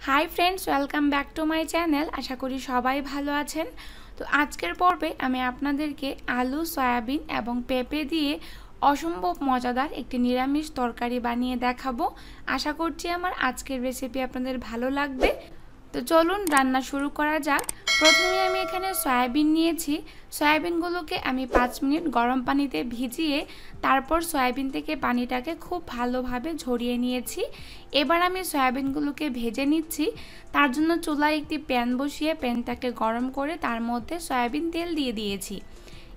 High friends welcome back to my channel. आशा करी सबाई भालो आछेन। तो आजकेर पर्वे आमी आपनादेरके आलू सयाबिन एबं पेपे दिए असम्भव मजादार एक निरामिष तरकारी बानिए देखाबो। आशा करछि आमार आजकेर रेसिपि आपनादेर भालो लागबे। तो चलुन रान्ना शुरू करा जाक। प्रथमे आमी एखाने सयाबिन नियेछि। सयाबिनगुलोके आमी 5 मिनिट गरम पानीते भिजिए तारपर सयाबिन थेके पानीटाके खूब भालोभाबे झरिये नियेछि। एबार आमी सयाबिनगुलोके भेजे निচ্ছি। तार जोन्नो चुलाय एकटी पैन बसिए पैनटाके गरम करे तार मध्य सयाबिन तेल दिए दिएछि।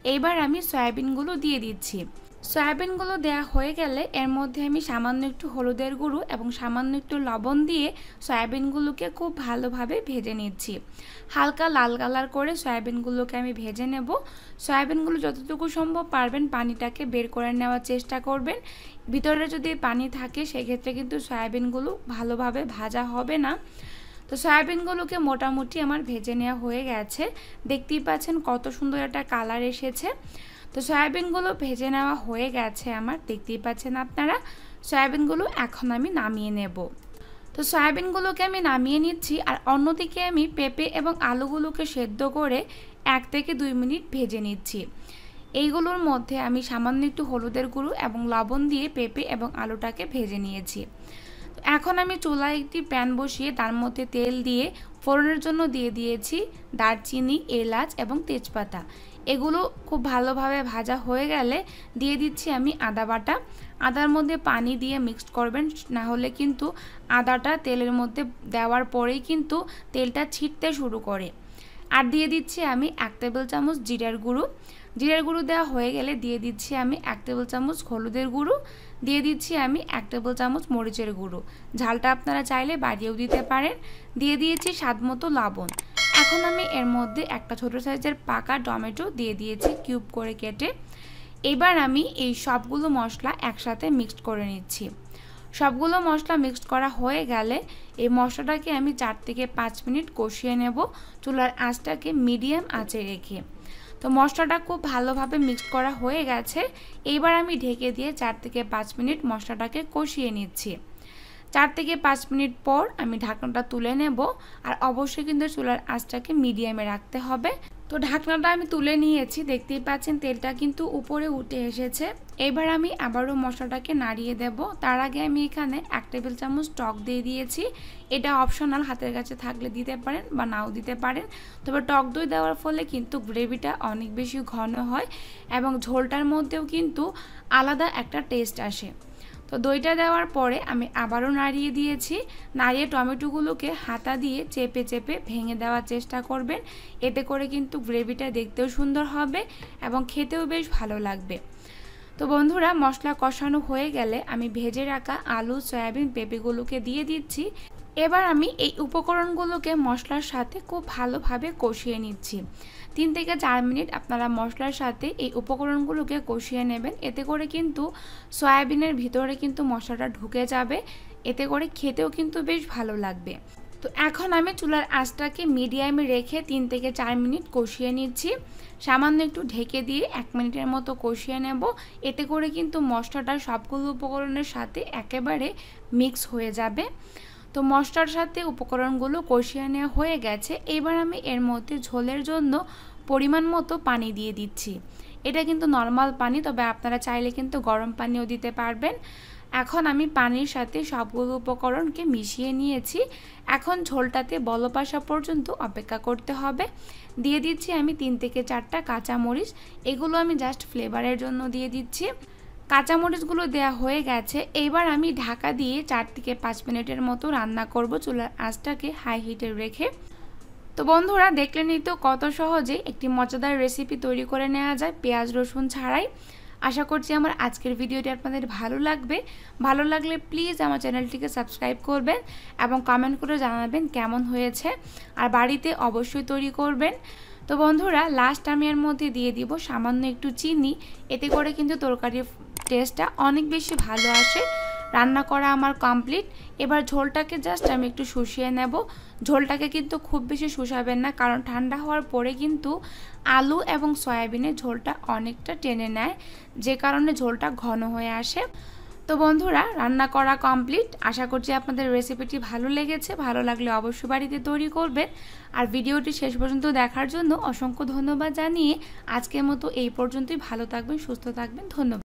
एबार आमी सयाबिनगुलो दिए दिচ্ছি। सयाबिनगुलो देया हये गेले एर मध्य आमी सामान्य एकटु हलुदेर गुঁড়ো एबं सामान्य एकटु लवण दिए सयाबिनगुलोके खूब भालोभाबे भेजे निচ্ছি। हालका लाल कालार करे सयाबिनगुलोके आमी भेजे नेब। सयाबिनगुलो যতটুকু সম্ভব পারবেন পানিটাকে বের করে নেওয়ার চেষ্টা করবেন। ভিতরে যদি পানি থাকে সেই ক্ষেত্রে কিন্তু সয়াবিনগুলো ভালোভাবে ভাজা হবে না। তো সয়াবিনগুলোকে মোটামুটি আমার ভেজে নেওয়া হয়ে গেছে। দেখতেই পাচ্ছেন কত সুন্দর একটা কালার এসেছে। তো সয়াবিনগুলো ভেজে নেওয়া হয়ে গেছে আমার, দেখতেই পাচ্ছেন আপনারা। সয়াবিনগুলো এখন আমি নামিয়ে নেব। তো সয়াবিনগুলোকে আমি নামিয়ে নিচ্ছি আর অন্যদিকে আমি পেঁপে এবং আলুগুলোকে সেদ্ধ করে 1 থেকে 2 মিনিট ভেজে নিচ্ছি। এইগুলোর মধ্যে আমি সামান্য একটু হলুদের গুঁড়ো এবং লবণ দিয়ে পেঁপে এবং আলুটাকে ভেজে নিয়েছি। এখন আমি চুলায় একটি প্যান বসিয়ে তার মধ্যে তেল দিয়ে ফোড়নের জন্য দিয়ে দিয়েছি দারচিনি, এলাচ এবং তেজপাতা। এগুলো খুব ভালোভাবে ভাজা হয়ে গেলে দিয়ে দিচ্ছি আমি আদা বাটা। আদার মধ্যে পানি দিয়ে মিক্সড করবেন, না হলে কিন্তু আদাটা তেলের মধ্যে দেওয়ার পরেই কিন্তু তেলটা ছিটতে শুরু করে। আর দিয়ে দিচ্ছি আমি 1 টেবিল চামচ জিরার গুঁড়ো। জিরার গুঁড়ো দেওয়া হয়ে গেলে দিয়ে দিচ্ছি আমি 1 টেবিল চামচ হলুদের গুঁড়ো, দিয়ে দিচ্ছি আমি 1 টেবিল চামচ মরিচের গুঁড়ো। ঝালটা আপনারা চাইলে বাড়িয়েও দিতে পারেন। দিয়ে দিয়েছি স্বাদমতো লবণ। এখন আমি এর মধ্যে একটা ছোট সাইজের পাকা টমেটো দিয়ে দিয়েছি কিউব করে কেটে। এবার আমি এই সবগুলো মশলা একসাথে মিক্সড করে নিচ্ছি। সবগুলো মশলা মিক্সড করা হয়ে গেলে এই মশলাটাকে আমি 4 থেকে 5 মিনিট কষিয়ে নেব চুলার আঁচটাকে মিডিয়াম আঁচে রেখে। তো মশলাটা খুব ভালোভাবে মিক্সড করা হয়ে গেছে। এইবার আমি ঢেকে দিয়ে 4 থেকে 5 মিনিট মশলাটাকে কষিয়ে নিচ্ছি। 4 থেকে 5 মিনিট পর আমি ঢাকনাটা তুলে নেব। আর অবশ্যই কিন্তু চুলার আঁচটাকে মিডিয়ামে রাখতে হবে। তো ঢাকনাটা আমি তুলে নিয়েছি, দেখতেই পাচ্ছেন তেলটা কিন্তু উপরে উঠে এসেছে। এবার আমি আবারও মশলাটাকে নাড়িয়ে দেব। তার আগে আমি এখানে 1 টেবিল চামচ টক দিয়ে দিয়েছি। এটা অপশনাল, হাতের কাছে থাকলে দিতে পারেন বা নাও দিতে পারেন। তবে টক দই দেওয়ার ফলে কিন্তু গ্রেভিটা অনেক বেশি ঘন হয় এবং ঝোলটার মধ্যেও কিন্তু আলাদা একটা টেস্ট আসে। তো দইটা দেওয়ার পরে আমি আবারও নাড়িয়ে দিয়েছি। নাড়িয়ে টমেটোগুলোকে হাতা দিয়ে চেপে চেপে ভেঙে দেওয়ার চেষ্টা করবেন। এতে করে কিন্তু গ্রেভিটা দেখতেও সুন্দর হবে এবং খেতেও বেশ ভালো লাগবে। তো বন্ধুরা, মশলা কষানো হয়ে গেলে আমি ভেজে রাখা আলু, সয়াবিন, পেঁপেগুলোকে দিয়ে দিচ্ছি। এবার আমি এই উপকরণগুলোকে মশলার সাথে খুব ভালোভাবে কষিয়ে নিচ্ছি। 3 থেকে 4 মিনিট আপনারা মশলার সাথে এই উপকরণগুলোকে কষিয়ে নেবেন। এতে করে কিন্তু সয়াবিনের ভিতরে কিন্তু মশলাটা ঢুকে যাবে। এতে করে খেতেও কিন্তু বেশ ভালো লাগবে। তো এখন আমি চুলার আঁচটাকে মিডিয়ামে রেখে 3 থেকে 4 মিনিট কষিয়ে নিচ্ছি। সামান্য একটু ঢেকে দিয়ে 1 মিনিটের মতো কষিয়ে নেব। এতে করে কিন্তু মশলাটা সবগুলো উপকরণের সাথে একেবারে মিক্স হয়ে যাবে। তো মশলার সাথে উপকরণগুলো কষিয়ে নেওয়া হয়ে গেছে। এবার আমি এর মধ্যে ঝোলের জন্য পরিমাণ মতো পানি দিয়ে দিচ্ছি। এটা কিন্তু নর্মাল পানি, তবে আপনারা চাইলে কিন্তু গরম পানিও দিতে পারবেন। এখন আমি পানির সাথে সবগুলো উপকরণকে মিশিয়ে নিয়েছি। এখন ঝোলটাতে বলক আসা পর্যন্ত অপেক্ষা করতে হবে। দিয়ে দিচ্ছি আমি 3 থেকে 4টা কাঁচামরিচ। এগুলো আমি জাস্ট ফ্লেভারের জন্য দিয়ে দিচ্ছি। কাঁচামরিচগুলো দেওয়া হয়ে গেছে। এইবার আমি ঢাকা দিয়ে 4 থেকে 5 মিনিটের মতো রান্না করব চুলার আঁচটাকে হাই হিটে রেখে। তো বন্ধুরা, দেখলেনই তো কত সহজে একটি মজাদার রেসিপি তৈরি করে নেওয়া যায় পেঁয়াজ রসুন ছাড়াই। আশা করছি আমার আজকের ভিডিওটি আপনাদের ভালো লাগবে। ভালো লাগলে প্লিজ আমার চ্যানেলটিকে সাবস্ক্রাইব করবেন এবং কমেন্ট করে জানাবেন কেমন হয়েছে। আর বাড়িতে অবশ্যই তৈরি করবেন। তো বন্ধুরা, লাস্ট আমি এর মধ্যে দিয়ে দিব সামান্য একটু চিনি। এতে করে কিন্তু তরকারির টেস্টটা অনেক বেশি ভালো আসে। রান্না করা আমার কমপ্লিট। এবার ঝোলটাকে জাস্ট আমি একটু শুষিয়ে নেব। ঝোলটাকে কিন্তু খুব বেশি শুষাবেন না, কারণ ঠান্ডা হওয়ার পরে কিন্তু আলু এবং সয়াবিনের ঝোলটা অনেকটা টেনে নেয়, যে কারণে ঝোলটা ঘন হয়ে আসে। তো বন্ধুরা রান্না করা কমপ্লিট। আশা করছি আপনাদের রেসিপিটি ভালো লেগেছে। ভালো লাগলে অবশ্যই বাড়িতে তৈরি করবেন। আর ভিডিওটি শেষ পর্যন্ত দেখার জন্য অসংখ্য ধন্যবাদ জানিয়ে আজকের মতো এই পর্যন্তই। ভালো থাকবেন, সুস্থ থাকবেন। ধন্যবাদ।